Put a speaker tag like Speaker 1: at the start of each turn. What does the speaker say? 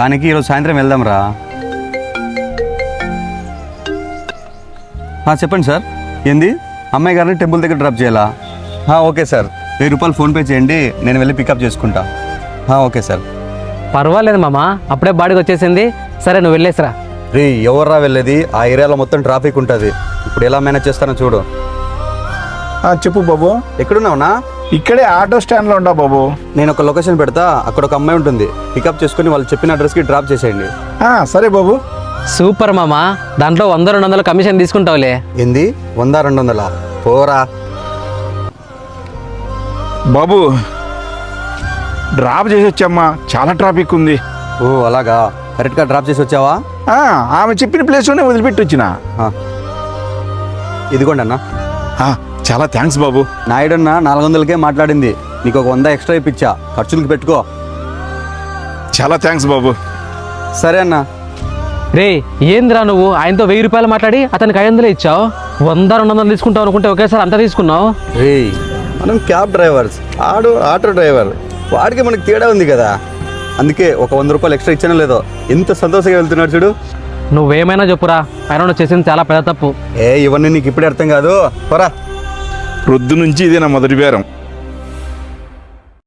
Speaker 1: దానికి ఈరోజు సాయంత్రం వెళ్దాం రా. చెప్పండి సార్. ఏంది అమ్మాయి గారిని టెంపుల్ దగ్గర డ్రాప్ చేయాలా? ఓకే సార్, 1000 రూపాయలు ఫోన్పే చేయండి, నేను వెళ్ళి పికప్ చేసుకుంటా. Okay sir.
Speaker 2: పర్వాలేదు మామ, అప్పుడే బాడికి వచ్చేసింది. సరే నువ్వు వెళ్ళేసిరా.
Speaker 1: రే ఎవర్రా వెళ్ళేది? ఆ ఏరియాలో మొత్తం ట్రాఫిక్ ఉంటుంది. ఇప్పుడు ఎలా మేనేజ్ చేస్తానో చూడు.
Speaker 3: చెప్పు బాబు.
Speaker 1: ఎక్కడున్నావునా?
Speaker 3: ఇక్కడే ఆటో స్టాండ్లో ఉండా బాబు.
Speaker 1: నేను ఒక లొకేషన్ పెడతా, అక్కడ ఒక అమ్మాయి ఉంటుంది. పికప్ చేసుకుని వాళ్ళు చెప్పిన అడ్రస్కి డ్రాప్ చేసేయండి.
Speaker 3: సరే బాబు.
Speaker 2: సూపర్ మామ, దాంట్లో 100-200 కమిషన్ తీసుకుంటావులే.
Speaker 1: ఏంది 100-200? పోరా
Speaker 3: బాబు. డ్రాప్ చేసి వచ్చామ్మా, చాలా ట్రాఫిక్ ఉంది.
Speaker 1: అలాగా, కరెక్ట్గా డ్రాప్ చేసి వచ్చావా?
Speaker 3: ఆమె చెప్పిన ప్లేస్లోనే వదిలిపెట్టి వచ్చిన.
Speaker 1: ఇదిగోండి అన్న.
Speaker 3: చాలా థ్యాంక్స్ బాబు.
Speaker 1: నాయుడన్న 400కే మాట్లాడింది, నీకు ఒక 100 ఎక్స్ట్రా ఇప్పించా, ఖర్చులకి పెట్టుకో.
Speaker 3: చాలా థ్యాంక్స్ బాబు.
Speaker 1: సరే అన్న.
Speaker 2: రే ఏందిరా నువ్వు ఆయనతో 1000 రూపాయలు మాట్లాడి అతనికి 500 ఇచ్చావు. 100-200 తీసుకుంటావు అనుకుంటే ఒకేసారి అంత తీసుకున్నావు.
Speaker 1: రే మనం క్యాబ్ డ్రైవర్స్, ఆడు ఆటో డ్రైవర్, వాడికి మనకి తేడా ఉంది కదా. అందుకే ఒక 100 రూపాయలు ఎక్స్ట్రా ఇచ్చానో లేదో, ఎంత సంతోషంగా వెళ్తున్నాడు చూడు.
Speaker 2: నువ్వేమైనా చెప్పురా, ఆయన నువ్వు చేసింది చాలా పెద్ద తప్పు.
Speaker 1: ఇవన్నీ నీకు ఇప్పుడే అర్థం కాదు. పోరా.
Speaker 3: రొద్దు నుంచి ఇదే నా మొదటి బేరం.